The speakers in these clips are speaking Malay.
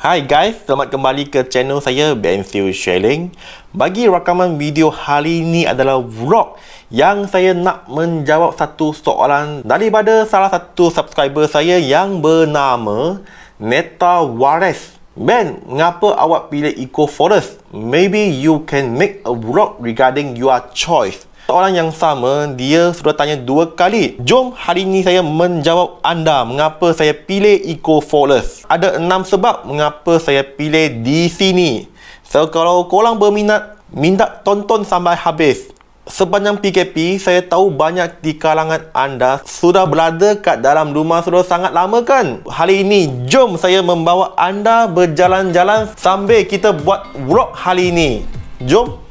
Hai guys, selamat kembali ke channel saya BenSil Sharing. Bagi rakaman video hari ini adalah vlog yang saya nak menjawab satu soalan daripada salah satu subscriber saya yang bernama Neta Wares. Ben, mengapa awak pilih Eco Forest? Maybe you can make a vlog regarding your choice. Soalan yang sama, dia sudah tanya 2 kali. Jom hari ini saya menjawab anda mengapa saya pilih Eco Forest. Ada 6 sebab mengapa saya pilih di sini. So, kalau korang berminat, minta tonton sampai habis. Sepanjang PKP, saya tahu banyak di kalangan anda sudah berada kat dalam rumah sudah sangat lama kan? Hari ini, jom saya membawa anda berjalan-jalan sambil kita buat vlog hari ini. Jom!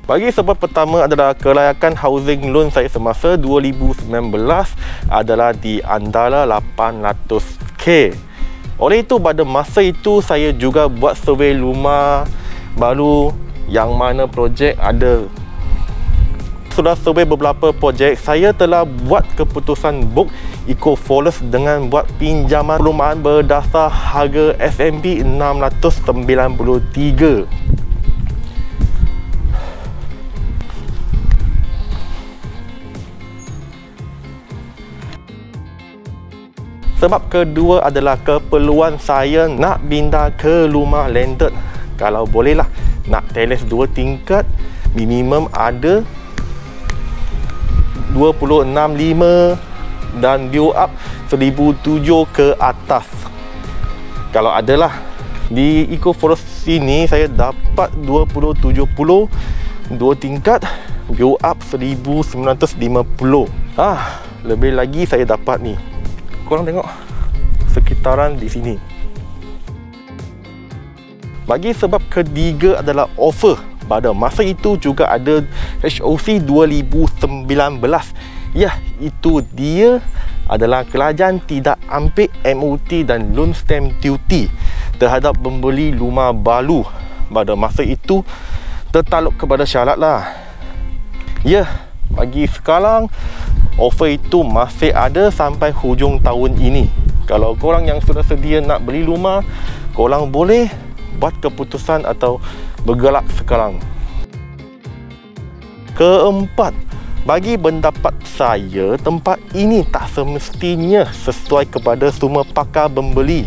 Bagi sebab pertama adalah kelayakan housing loan saya semasa 2019 adalah di antara 800k. Oleh itu pada masa itu saya juga buat survey rumah baru yang mana projek ada. Sudah survey beberapa projek, saya telah buat keputusan book Eco Forest dengan buat pinjaman perumahan berdasar harga SMP 693. Sebab kedua adalah keperluan saya nak pindah ke rumah landed. Kalau bolehlah nak terrace 2 tingkat, minimum ada 26.5 dan view up 1,007 ke atas. Kalau adalah di Eco Forest sini saya dapat 2070 2 tingkat, view up 1950. Lebih lagi saya dapat ni. Korang tengok sekitaran di sini. Bagi sebab ketiga adalah offer. Pada masa itu juga ada HOC 2019. Ya, itu dia adalah kerajaan tidak ambil MOT dan loan stamp duty terhadap membeli rumah baru. Pada masa itu tertakluk kepada syarat lah. Ya, bagi sekarang offer itu masih ada sampai hujung tahun ini. Kalau korang yang sudah sedia nak beli rumah, korang boleh buat keputusan atau bergerak sekarang. Keempat, bagi pendapat saya, tempat ini tak semestinya sesuai kepada semua pakar pembeli.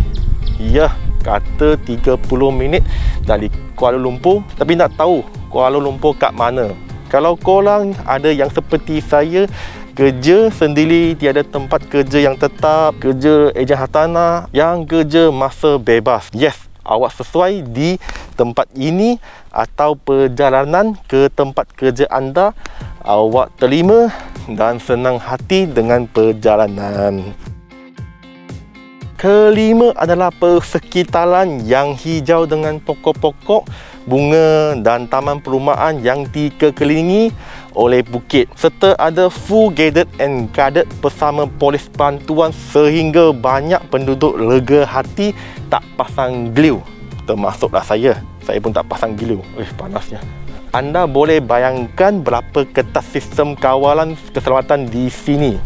Ya, kata 30 minit dari Kuala Lumpur, tapi nak tahu Kuala Lumpur kat mana. Kalau korang ada yang seperti saya, kerja sendiri, tiada tempat kerja yang tetap, kerja ejen hartanah, yang kerja masa bebas, yes, awak sesuai di tempat ini atau perjalanan ke tempat kerja anda, awak terima dan senang hati dengan perjalanan. Kelima adalah persekitaran yang hijau dengan pokok-pokok, bunga dan taman perumahan yang dikelilingi oleh bukit, serta ada full gated and guarded bersama polis bantuan sehingga banyak penduduk lega hati tak pasang glue. Termasuklah saya pun tak pasang glue. Panasnya. Anda boleh bayangkan berapa ketat sistem kawalan keselamatan di sini.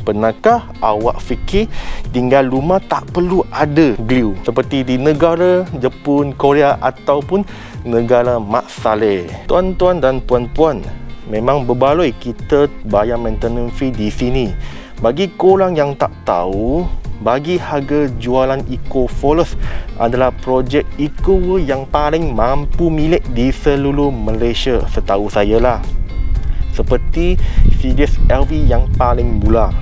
Pernahkah awak fikir tinggal rumah tak perlu ada glue seperti di negara Jepun, Korea ataupun negara Mak Saleh? Tuan-tuan dan puan-puan, memang berbaloi kita bayar maintenance fee di sini. Bagi korang yang tak tahu, bagi harga jualan Eco Forest adalah projek eco yang paling mampu milik di seluruh Malaysia setahu saya lah. Seperti series LV yang paling mula.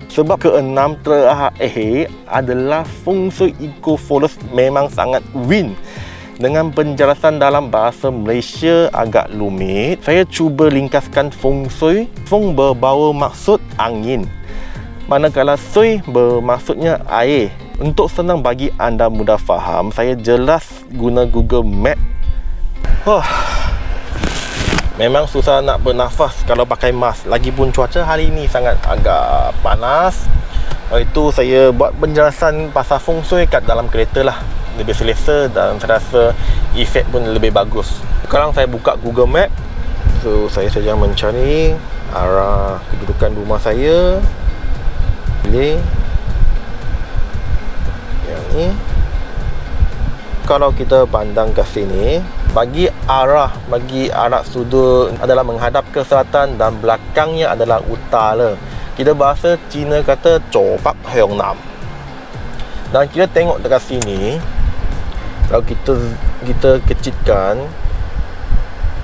Sebab keenam terakhir adalah feng shui Eco Forest memang sangat win. Dengan penjelasan dalam bahasa Malaysia agak rumit, saya cuba ringkaskan feng shui. Feng berbawa maksud angin, manakala shui bermaksudnya air. Untuk senang bagi anda mudah faham, saya jelas guna Google Map. Memang susah nak bernafas kalau pakai mask. Lagipun cuaca hari ini sangat agak panas. Itu saya buat penjelasan pasal feng shui kat dalam kereta lah. Lebih selesa dan saya rasa efek pun lebih bagus. Sekarang saya buka Google Map. So saya saja mencari arah kedudukan rumah saya. Pilih ni, kalau kita pandang ke sini, bagi arah sudut adalah menghadap ke selatan dan belakangnya adalah utara. Kita bahasa Cina kata Copak Heong Nam. Dan kita tengok dekat sini, kalau kita kecilkan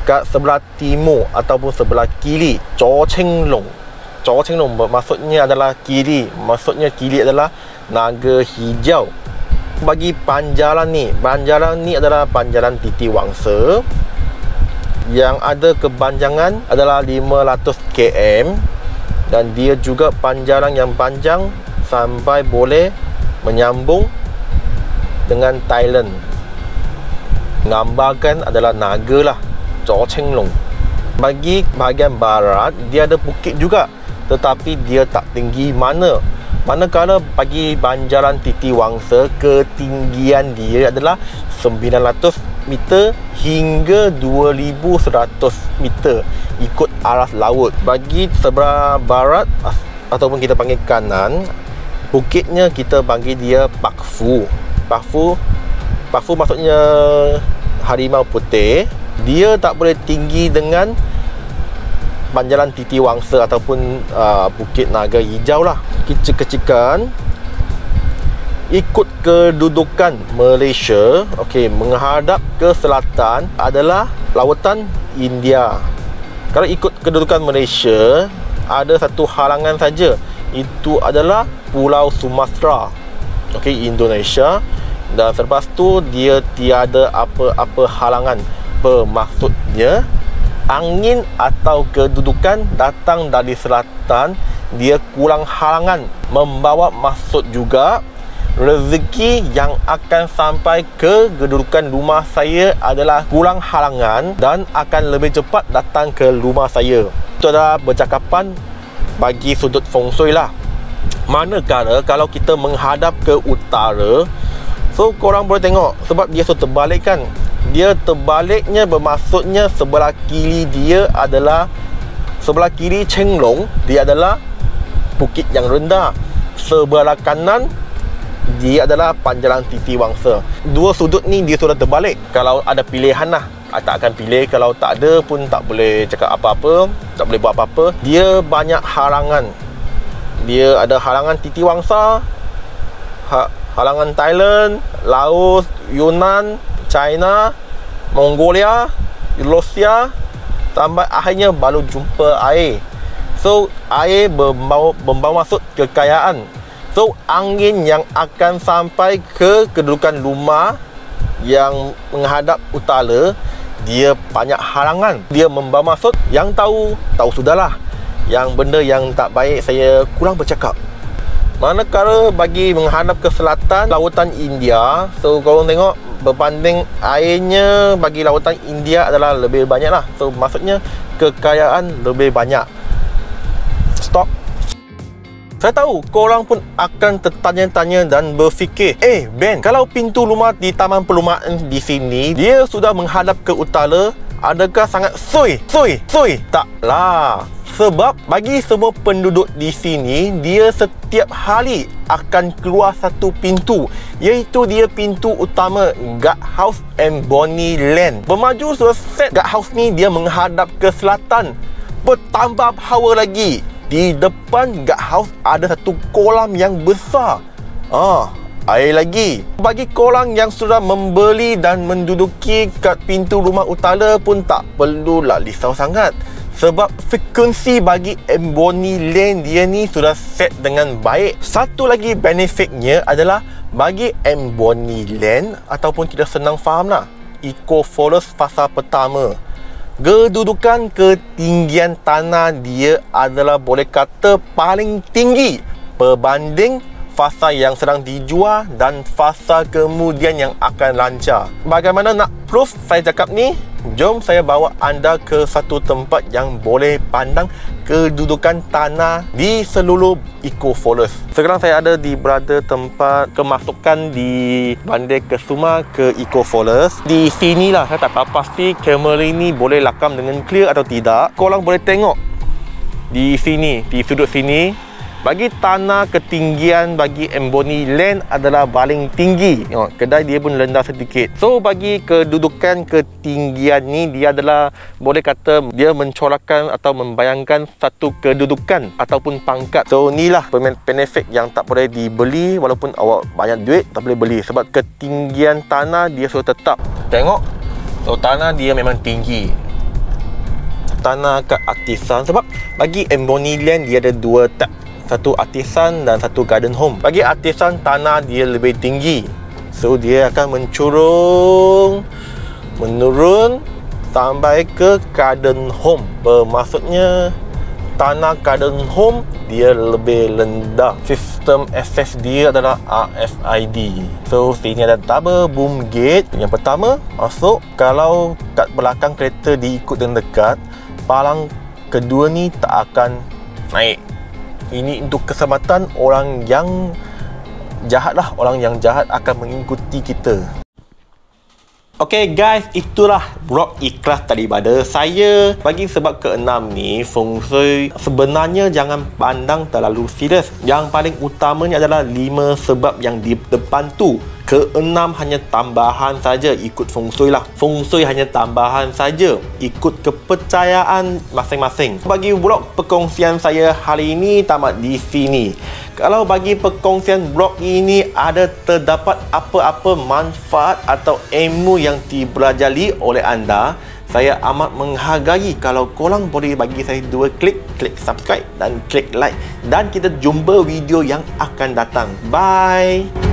kat sebelah timur ataupun sebelah kiri, Cho Cheng Long maksudnya adalah kiri. Maksudnya kiri adalah naga hijau. Bagi panjalan ni adalah panjalan Titi Wangsa yang ada kepanjangan adalah 500 km, dan dia juga panjalan yang panjang sampai boleh menyambung dengan Thailand. Gambarkan adalah naga lah, Cho Cheng Long. Bagi bahagian barat, dia ada bukit juga, tetapi dia tak tinggi manakala bagi banjaran Titi Wangsa, ketinggian dia adalah 900 meter hingga 2100 meter ikut arah laut. Bagi sebelah barat ataupun kita panggil kanan, bukitnya kita panggil dia Pak Fu maksudnya harimau putih. Dia tak boleh tinggi dengan banjaran Titi Wangsa ataupun Bukit Naga Hijau lah. Kecil-kecilkan ikut kedudukan Malaysia, menghadap ke selatan adalah lautan India. Kalau ikut kedudukan Malaysia, ada satu halangan saja, itu adalah Pulau Sumatera, Indonesia. Dan selepas tu dia tiada apa-apa halangan. Bermaksudnya angin atau kedudukan datang dari selatan, dia kurang halangan. Membawa maksud juga rezeki yang akan sampai ke kedudukan rumah saya adalah kurang halangan dan akan lebih cepat datang ke rumah saya. Itu adalah bercakapan bagi sudut feng shui lah. Manakala kalau kita menghadap ke utara, so korang boleh tengok, sebab dia terbalik kan. Dia terbaliknya bermaksudnya sebelah kiri dia adalah, sebelah kiri Cheng Long, dia adalah bukit yang rendah. Sebelah kanan dia adalah panjalan Titi Wangsa. Dua sudut ni dia sudah terbalik. Kalau ada pilihan lah, tak akan pilih. Kalau tak ada pun tak boleh cakap apa-apa, tak boleh buat apa-apa. Dia banyak halangan. Dia ada halangan Titi Wangsa, halangan Thailand, Laos, Yunnan, China, Mongolia, Rusia, sampai akhirnya baru jumpa air. So air membawa maksud kekayaan. So angin yang akan sampai ke kedudukan rumah yang menghadap utara, dia banyak halangan. Dia membawa maksud, yang tahu sudahlah. Yang benda yang tak baik saya kurang bercakap. Manakala bagi menghadap ke selatan, lautan India, so korang tengok berbanding airnya bagi lautan India adalah lebih banyak lah. So maksudnya kekayaan lebih banyak. Stop. Saya tahu korang pun akan tertanya-tanya dan berfikir, Ben, kalau pintu rumah di Taman Perumahan di sini dia sudah menghadap ke utara, adakah sangat sui? Taklah. Sebab bagi semua penduduk di sini, dia setiap hari akan keluar satu pintu, iaitu dia pintu utama Guard House and Bonnie Land. Bermaju sudah set Guard House ni, dia menghadap ke selatan. Bertambah power lagi, di depan Guard House ada satu kolam yang besar. Air lagi. Bagi korang yang sudah membeli dan menduduki kat pintu rumah utara pun tak perlulah risau sangat. Sebab frekuensi bagi Bonnie Land dia ni sudah set dengan baik. Satu lagi benefitnya adalah bagi Bonnie Land, ataupun kita senang faham lah, Eco Forest fasa pertama, kedudukan ketinggian tanah dia adalah boleh kata paling tinggi berbanding fasa yang sedang dijual dan fasa kemudian yang akan lancar. Bagaimana nak proof saya cakap ni? Jom saya bawa anda ke satu tempat yang boleh pandang kedudukan tanah di seluruh Eco Forest. Sekarang saya ada di berada tempat kemasukan di Bandar Kesuma ke Eco Forest. Di sinilah saya tak tahu pasti kamera ini boleh lakam dengan clear atau tidak. Korang boleh tengok di sini, di sudut sini, Bagi tanah, ketinggian bagi Amboni Land adalah paling tinggi. Tengok, kedai dia pun rendah sedikit. So bagi kedudukan ketinggian ni, dia adalah boleh kata dia mencorakkan atau membayangkan satu kedudukan ataupun pangkat. So inilah benefit yang tak boleh dibeli. Walaupun awak banyak duit, tak boleh beli. Sebab ketinggian tanah dia sudah tetap. Tengok, so tanah dia memang tinggi. Tanah kat Artisan, sebab bagi Amboni Land dia ada dua tab, satu Artisan dan satu Garden Home. Bagi Artisan, tanah dia lebih tinggi, so dia akan menurun sampai ke Garden Home. Bermaksudnya tanah Garden Home dia lebih rendah. Sistem akses dia adalah RFID. So sini ada double boom gate. Yang pertama masuk, kalau kat belakang kereta diikut dengan dekat, palang kedua ni tak akan naik. Ini untuk keselamatan orang yang jahat lah. Orang yang jahat akan mengikuti kita. Okay guys, itulah vlog ikhlas daripada saya. Bagi sebab ke-6 ni, feng shui sebenarnya jangan pandang terlalu serius. Yang paling utamanya adalah 5 sebab yang di depan tu. Ke-6 hanya tambahan saja, ikut feng shui lah. Feng shui hanya tambahan saja, ikut kepercayaan masing-masing. Bagi vlog perkongsian saya hari ini tamat di sini. Kalau bagi perkongsian vlog ini ada terdapat apa-apa manfaat atau ilmu yang dipelajari oleh anda, saya amat menghargai kalau korang boleh bagi saya 2 klik subscribe dan klik like. Dan kita jumpa video yang akan datang. Bye.